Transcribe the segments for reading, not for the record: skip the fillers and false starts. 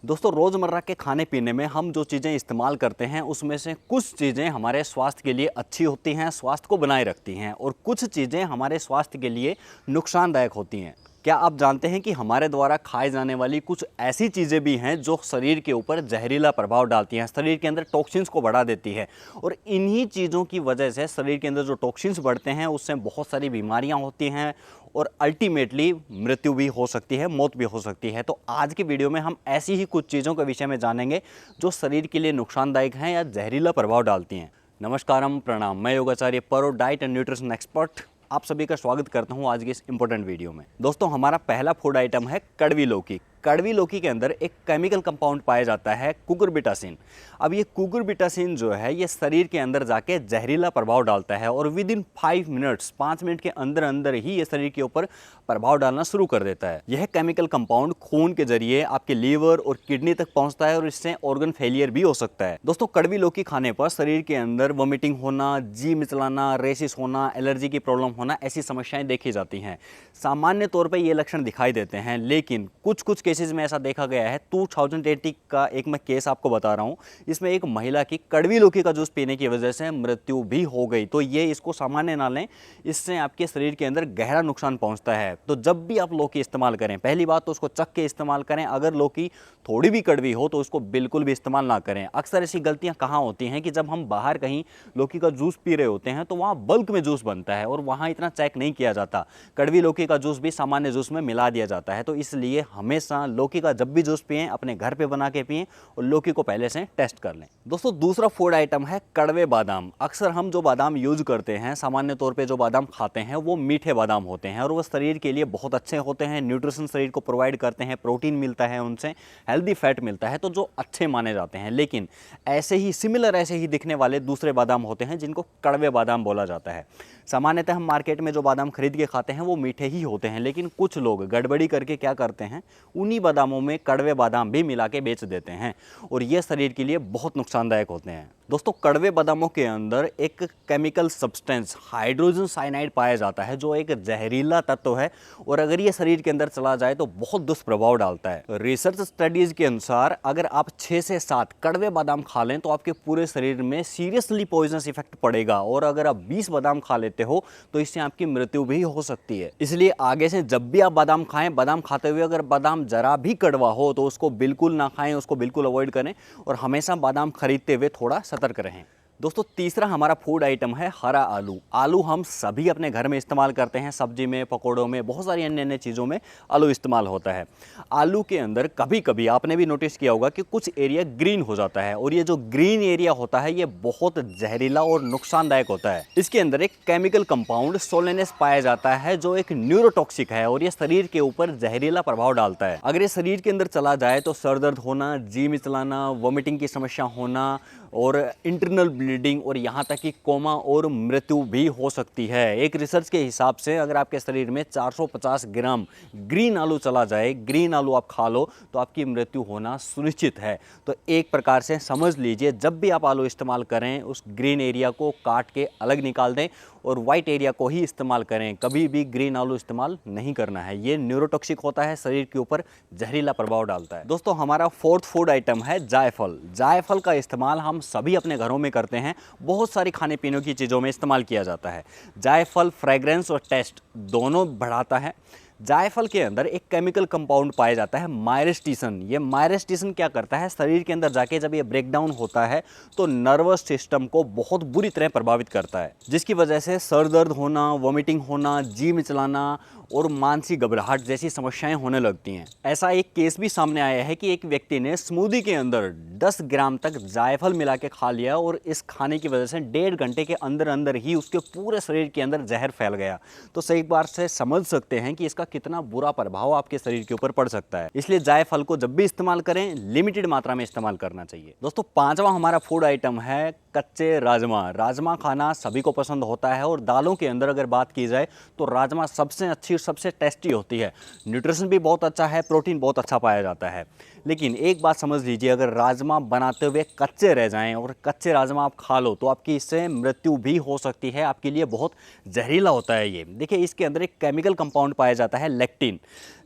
दोस्तों रोज़मर्रा के खाने पीने में हम जो चीज़ें इस्तेमाल करते हैं उसमें से कुछ चीज़ें हमारे स्वास्थ्य के लिए अच्छी होती हैं, स्वास्थ्य को बनाए रखती हैं और कुछ चीज़ें हमारे स्वास्थ्य के लिए नुकसानदायक होती हैं। क्या आप जानते हैं कि हमारे द्वारा खाए जाने वाली कुछ ऐसी चीज़ें भी हैं जो शरीर के ऊपर जहरीला प्रभाव डालती हैं, शरीर के अंदर टॉक्सिन्स को बढ़ा देती है और इन्हीं चीज़ों की वजह से शरीर के अंदर जो टॉक्सिन्स बढ़ते हैं उससे बहुत सारी बीमारियां होती हैं और अल्टीमेटली मृत्यु भी हो सकती है, मौत भी हो सकती है। तो आज की वीडियो में हम ऐसी ही कुछ चीज़ों के विषय में जानेंगे जो शरीर के लिए नुकसानदायक हैं या जहरीला प्रभाव डालती हैं। नमस्कारम, प्रणाम। मैं योगाचार्य परो, डाइट एंड न्यूट्रिशन एक्सपर्ट, आप सभी का स्वागत करता हूं आज की इस इंपॉर्टेंट वीडियो में। दोस्तों हमारा पहला फूड आइटम है कड़वी लौकी। कड़वी लौकी के अंदर एक केमिकल कंपाउंड पाया जाता है कुकुरबिटासिन। अब ये कुकुरबिटासिन जो है ये शरीर के अंदर जाके जहरीला प्रभाव डालता है और विद इन 5 मिनट्स 5 मिनट के अंदर अंदर ही ये शरीर के ऊपर प्रभाव डालना शुरू कर देता है। यह केमिकल कंपाउंड खून के जरिए आपके लीवर और किडनी तक पहुंचता है और इससे ऑर्गन फेलियर भी हो सकता है। दोस्तों कड़वी लौकी खाने पर शरीर के अंदर वोमिटिंग होना, जी मिचलाना, रेसिस होना, एलर्जी की प्रॉब्लम होना, ऐसी समस्याएं देखी जाती हैं। सामान्य तौर पर ये लक्षण दिखाई देते हैं, लेकिन कुछ केसेस में ऐसा देखा गया है। 2080 का एक मैं केस आपको बता रहा हूं, इसमें एक महिला की कड़वी लौकी का जूस पीने की वजह से मृत्यु भी हो गई। तो ये इसको सामान्य ना लें, इससे आपके शरीर के अंदर गहरा नुकसान पहुंचता है। तो जब भी आप लौकी इस्तेमाल करें, पहली बात तो उसको चख के इस्तेमाल करें। अगर लौकी थोड़ी भी कड़वी हो तो उसको बिल्कुल भी इस्तेमाल ना करें। अक्सर ऐसी गलतियां कहाँ होती हैं कि जब हम बाहर कहीं लौकी का जूस पी रहे होते हैं तो वहाँ बल्क में जूस बनता है और वहाँ इतना चेक नहीं किया जाता। कड़वी लौकी का जूस भी सामान्य जूस में मिला दिया जाता है। तो इसलिए हमेशा लौकी का जब भी जूस पिएं अपने घर पे बना के पिएं और लौकी को पहले से टेस्ट कर लें। दोस्तों दूसरा फूड आइटम है कड़वे बादाम। अक्सर हम जो बादाम यूज करते हैं, सामान्य तौर पे जो बादाम खाते हैं वो मीठे बादाम होते हैं और वो शरीर के लिए बहुत अच्छे होते हैं, न्यूट्रिशन शरीर को प्रोवाइड करते हैं, प्रोटीन मिलता है उनसे, हेल्दी फैट मिलता है, तो जो अच्छे माने जाते हैं। लेकिन ऐसे ही दिखने वाले दूसरे बादाम होते हैं जिनको कड़वे बादाम बोला जाता है। सामान्यतः हम मार्केट में जो बादाम खरीद के खाते हैं वो मीठे ही होते हैं, लेकिन कुछ लोग गड़बड़ी करके क्या करते हैं, उन्हीं बादामों में कड़वे बादाम भी मिला के बेच देते हैं और ये शरीर के लिए बहुत नुकसानदायक होते हैं। दोस्तों कड़वे बादामों के अंदर एक केमिकल सब्सटेंस हाइड्रोजन साइनाइड पाया जाता है जो एक जहरीला तत्व है और अगर ये शरीर के अंदर चला जाए तो बहुत दुष्प्रभाव डालता है। रिसर्च स्टडीज के अनुसार अगर आप 6 से 7 कड़वे बादाम खा लें तो आपके पूरे शरीर में सीरियसली पॉइजनस इफेक्ट पड़ेगा और अगर आप 20 बादाम खा लेते हो तो इससे आपकी मृत्यु भी हो सकती है। इसलिए आगे से जब भी आप बादाम खाएं, बादाम खाते हुए अगर बादाम जरा भी कड़वा हो तो उसको बिल्कुल ना खाएं, उसको बिल्कुल अवॉइड करें और हमेशा बादाम खरीदते हुए थोड़ा सतर्क रहें। दोस्तों तीसरा हमारा फूड आइटम है हरा आलू। आलू हम सभी अपने घर में इस्तेमाल करते हैं, सब्जी में, पकौड़ों में, बहुत सारी अन्य चीज़ों में आलू इस्तेमाल होता है। आलू के अंदर कभी कभी आपने भी नोटिस किया होगा कि कुछ एरिया ग्रीन हो जाता है और ये जो ग्रीन एरिया होता है ये बहुत जहरीला और नुकसानदायक होता है। इसके अंदर एक केमिकल कंपाउंड सोलेनस पाया जाता है जो एक न्यूरोटॉक्सिक है और ये शरीर के ऊपर जहरीला प्रभाव डालता है। अगर ये शरीर के अंदर चला जाए तो सर दर्द होना, जी मिचलाना, वोमिटिंग की समस्या होना और इंटरनल ब्लीडिंग और यहाँ तक कि कोमा और मृत्यु भी हो सकती है। एक रिसर्च के हिसाब से अगर आपके शरीर में 450 ग्राम ग्रीन आलू चला जाए, ग्रीन आलू आप खा लो तो आपकी मृत्यु होना सुनिश्चित है। तो एक प्रकार से समझ लीजिए जब भी आप आलू इस्तेमाल करें उस ग्रीन एरिया को काट के अलग निकाल दें और वाइट एरिया को ही इस्तेमाल करें। कभी भी ग्रीन आलू इस्तेमाल नहीं करना है, ये न्यूरोटॉक्सिक होता है, शरीर के ऊपर जहरीला प्रभाव डालता है। दोस्तों हमारा फोर्थ फूड आइटम है जायफल। जायफल का इस्तेमाल हम सभी अपने घरों में करते हैं, बहुत सारी खाने पीने की चीज़ों में इस्तेमाल किया जाता है। जायफल फ्रेग्रेंस और टेस्ट दोनों बढ़ाता है। जायफल के अंदर एक केमिकल कंपाउंड पाया जाता है मायरेस्टिसन। ये मायरेस्टिसन क्या करता है, शरीर के अंदर जाके जब ये ब्रेक डाउन होता है तो नर्वस सिस्टम को बहुत बुरी तरह प्रभावित करता है, जिसकी वजह से सर दर्द होना, वोमिटिंग होना, जी मिचलाना और मानसिक घबराहट जैसी समस्याएं होने लगती हैं। ऐसा एक केस भी सामने आया है कि एक व्यक्ति ने स्मूदी के अंदर 10 ग्राम तक जायफल मिला के खा लिया और इस खाने की वजह से 1.5 घंटे के अंदर अंदर ही उसके पूरे शरीर के अंदर जहर फैल गया। तो सही बार से समझ सकते हैं कि इसका कितना बुरा प्रभाव आपके शरीर के ऊपर पड़ सकता है। इसलिए जायफल को जब भी इस्तेमाल करें लिमिटेड मात्रा में इस्तेमाल करना चाहिए। दोस्तों पांचवा हमारा फूड आइटम है कच्चे राजमा। राजमा खाना सभी को पसंद होता है और दालों के अंदर अगर बात की जाए तो राजमा सबसे अच्छी और सबसे टेस्टी होती है। न्यूट्रिशन भी बहुत अच्छा है, प्रोटीन बहुत अच्छा पाया जाता है। लेकिन एक बात समझ लीजिए, अगर राजमा बनाते हुए कच्चे रह जाएं और कच्चे राजमा आप खा लो तो आपकी इससे मृत्यु भी हो सकती है, आपके लिए बहुत जहरीला होता है ये। देखिए इसके अंदर एक केमिकल कंपाउंड पाया जाता है लेक्टिन।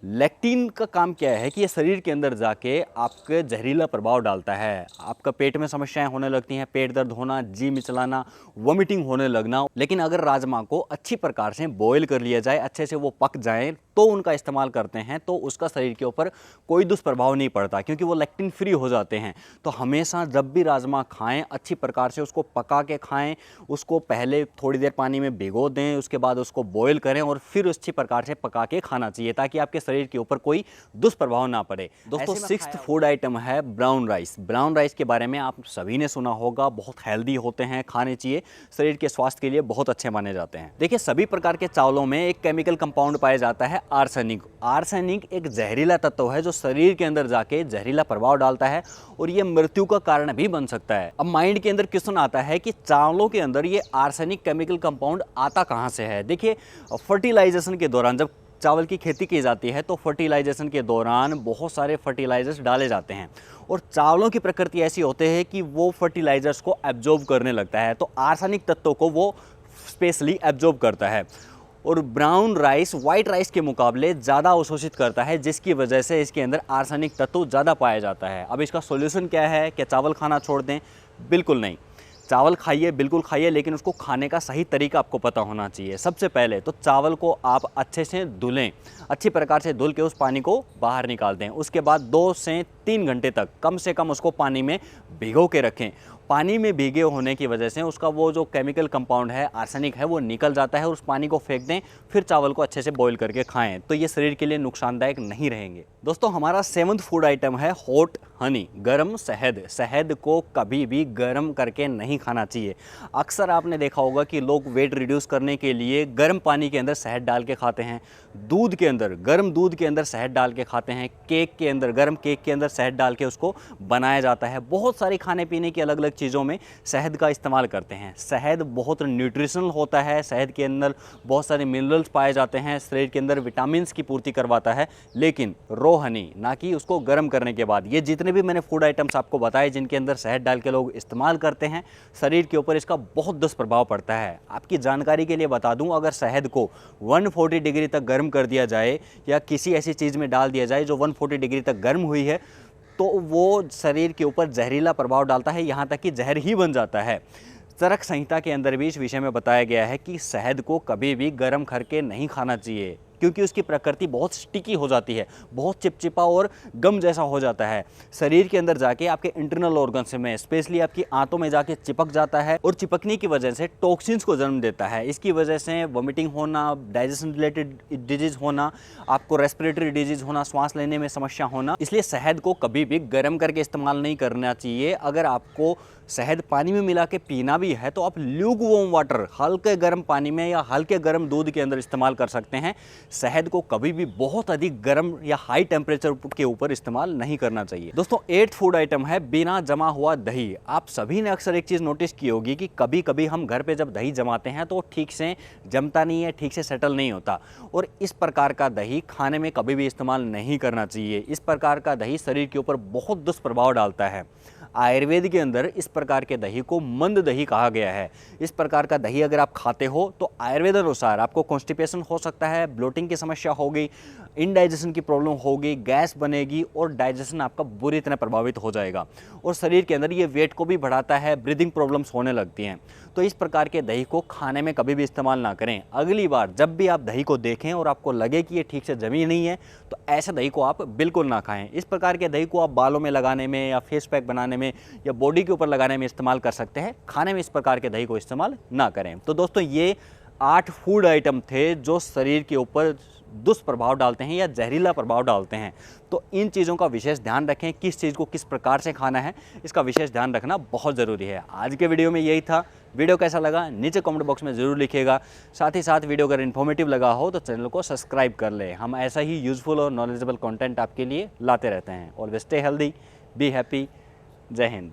लेक्टिन का काम क्या है कि ये शरीर के अंदर जाके आपके जहरीला प्रभाव डालता है। आपका पेट में समस्याएं होने लगती हैं, पेट दर्द होना, जी मिचलाना, वोमिटिंग होने लगना। लेकिन अगर राजमा को अच्छी प्रकार से बॉईल कर लिया जाए, अच्छे से वो पक जाएं, तो उनका इस्तेमाल करते हैं तो उसका शरीर के ऊपर कोई दुष्प्रभाव नहीं पड़ता, क्योंकि वो लेक्टिन फ्री हो जाते हैं। तो हमेशा जब भी राजमा खाएं, अच्छी प्रकार से उसको पका के खाएं। उसको पहले थोड़ी देर पानी में भिगो दें, उसके बाद उसको बॉईल करें और फिर अच्छी प्रकार से पका के खाना चाहिए, ताकि आपके शरीर के ऊपर कोई दुष्प्रभाव ना पड़े। दोस्तों, 6th फूड आइटम है ब्राउन राइस। ब्राउन राइस के बारे में आप सभी ने सुना होगा, बहुत हेल्दी होते हैं, खाने चाहिए, शरीर के स्वास्थ्य के लिए बहुत अच्छे माने जाते हैं। देखिए, सभी प्रकार के चावलों में एक केमिकल कंपाउंड पाया जाता है, आर्सेनिक। आर्सेनिक एक जहरीला तत्व है जो शरीर के अंदर जाके जहरीला प्रभाव डालता है और ये मृत्यु का कारण भी बन सकता है। अब माइंड के अंदर क्वेश्चन आता है कि चावलों के अंदर ये आर्सेनिक केमिकल कंपाउंड आता कहां से है। देखिए, फर्टिलाइजेशन के दौरान जब चावल की खेती की जाती है तो फर्टिलाइजेशन के दौरान बहुत सारे फर्टिलाइजर्स डाले जाते हैं और चावलों की प्रकृति ऐसी होती है कि वो फर्टिलाइजर्स को एब्जॉर्ब करने लगता है, तो आर्सेनिक तत्वों को वो स्पेशली एब्जॉर्ब करता है और ब्राउन राइस वाइट राइस के मुकाबले ज़्यादा अवशोषित करता है, जिसकी वजह से इसके अंदर आर्सेनिक तत्व ज़्यादा पाया जाता है। अब इसका सॉल्यूशन क्या है? क्या चावल खाना छोड़ दें? बिल्कुल नहीं, चावल खाइए, बिल्कुल खाइए, लेकिन उसको खाने का सही तरीका आपको पता होना चाहिए। सबसे पहले तो चावल को आप अच्छे से धुलें, अच्छी प्रकार से धुल के उस पानी को बाहर निकाल दें। उसके बाद 2 से 3 घंटे तक कम से कम उसको पानी में भिगो के रखें। पानी में भीगे होने की वजह से उसका वो जो केमिकल कंपाउंड है, आर्सेनिक है, वो निकल जाता है और उस पानी को फेंक दें, फिर चावल को अच्छे से बॉईल करके खाएं, तो ये शरीर के लिए नुकसानदायक नहीं रहेंगे। दोस्तों, हमारा 7th फूड आइटम है हॉट हनी, गरम शहद। शहद को कभी भी गर्म करके नहीं खाना चाहिए। अक्सर आपने देखा होगा कि लोग वेट रिड्यूस करने के लिए गर्म पानी के अंदर शहद डाल के खाते हैं, दूध के अंदर, गर्म दूध के अंदर शहद डाल के खाते हैं, केक के अंदर, गर्म केक के अंदर शहद डाल के उसको बनाया जाता है। बहुत सारी खाने पीने की अलग अलग चीज़ों में शहद का इस्तेमाल करते हैं। शहद बहुत न्यूट्रिशनल होता है, शहद के अंदर बहुत सारे मिनरल्स पाए जाते हैं, शरीर के अंदर विटामिन्स की पूर्ति करवाता है। लेकिन रो हनी, ना कि उसको गर्म करने के बाद। ये जितने भी मैंने फूड आइटम्स आपको बताए जिनके अंदर शहद डाल के लोग इस्तेमाल करते हैं, शरीर के ऊपर इसका बहुत दुष्प्रभाव पड़ता है। आपकी जानकारी के लिए बता दूं, अगर शहद को 140 डिग्री तक गर्म कर दिया जाए या किसी ऐसी चीज़ में डाल दिया जाए जो 140 डिग्री तक गर्म हुई है, तो वो शरीर के ऊपर जहरीला प्रभाव डालता है, यहाँ तक कि जहर ही बन जाता है। चरक संहिता के अंदर भी इस विषय में बताया गया है कि शहद को कभी भी गर्म करके नहीं खाना चाहिए, क्योंकि उसकी प्रकृति बहुत स्टिकी हो जाती है, बहुत चिपचिपा और गम जैसा हो जाता है। शरीर के अंदर जाके आपके इंटरनल ऑर्गन्स में, स्पेशली आपकी आंतों में जाके चिपक जाता है और चिपकने की वजह से टॉक्सिन्स को जन्म देता है। इसकी वजह से वोमिटिंग होना, डाइजेशन रिलेटेड डिजीज होना, आपको रेस्पिरेटरी डिजीज होना, सांस लेने में समस्या होना। इसलिए शहद को कभी भी गर्म करके इस्तेमाल नहीं करना चाहिए। अगर आपको शहद पानी में मिला के पीना भी है तो आप ल्यूकवार्म वाटर, हल्के गर्म पानी में या हल्के गर्म दूध के अंदर इस्तेमाल कर सकते हैं। शहद को कभी भी बहुत अधिक गर्म या हाई टेम्परेचर के ऊपर इस्तेमाल नहीं करना चाहिए। दोस्तों, 8th फूड आइटम है बिना जमा हुआ दही। आप सभी ने अक्सर एक चीज़ नोटिस की होगी कि कभी कभी हम घर पे जब दही जमाते हैं तो ठीक से जमता नहीं है, ठीक से सेटल नहीं होता, और इस प्रकार का दही खाने में कभी भी इस्तेमाल नहीं करना चाहिए। इस प्रकार का दही शरीर के ऊपर बहुत दुष्प्रभाव डालता है। आयुर्वेद के अंदर इस प्रकार के दही को मंद दही कहा गया है। इस प्रकार का दही अगर आप खाते हो तो आयुर्वेद अनुसार आपको कॉन्स्टिपेशन हो सकता है, ब्लोटिंग की समस्या होगी, इनडाइजेशन की प्रॉब्लम होगी, गैस बनेगी और डाइजेशन आपका बुरी तरह प्रभावित हो जाएगा और शरीर के अंदर ये वेट को भी बढ़ाता है, ब्रीदिंग प्रॉब्लम्स होने लगती हैं। तो इस प्रकार के दही को खाने में कभी भी इस्तेमाल ना करें। अगली बार जब भी आप दही को देखें और आपको लगे कि ये ठीक से जमी नहीं है, तो ऐसे दही को आप बिल्कुल ना खाएं। इस प्रकार के दही को आप बालों में लगाने में या फेस पैक बनाने में या बॉडी के ऊपर लगाने में इस्तेमाल कर सकते हैं। खाने में इस प्रकार के दही को इस्तेमाल ना करें। तो दोस्तों, ये 8 फूड आइटम थे जो शरीर के ऊपर दुष्प्रभाव डालते हैं या जहरीला प्रभाव डालते हैं। तो इन चीज़ों का विशेष ध्यान रखें, किस चीज़ को किस प्रकार से खाना है, इसका विशेष ध्यान रखना बहुत ज़रूरी है। आज के वीडियो में यही था। वीडियो कैसा लगा नीचे कमेंट बॉक्स में ज़रूर लिखिएगा। साथ ही साथ वीडियो अगर इन्फॉर्मेटिव लगा हो तो चैनल को सब्सक्राइब कर लें। हम ऐसा ही यूजफुल और नॉलेजेबल कंटेंट आपके लिए लाते रहते हैं। Always stay healthy, be happy. जय हिंद।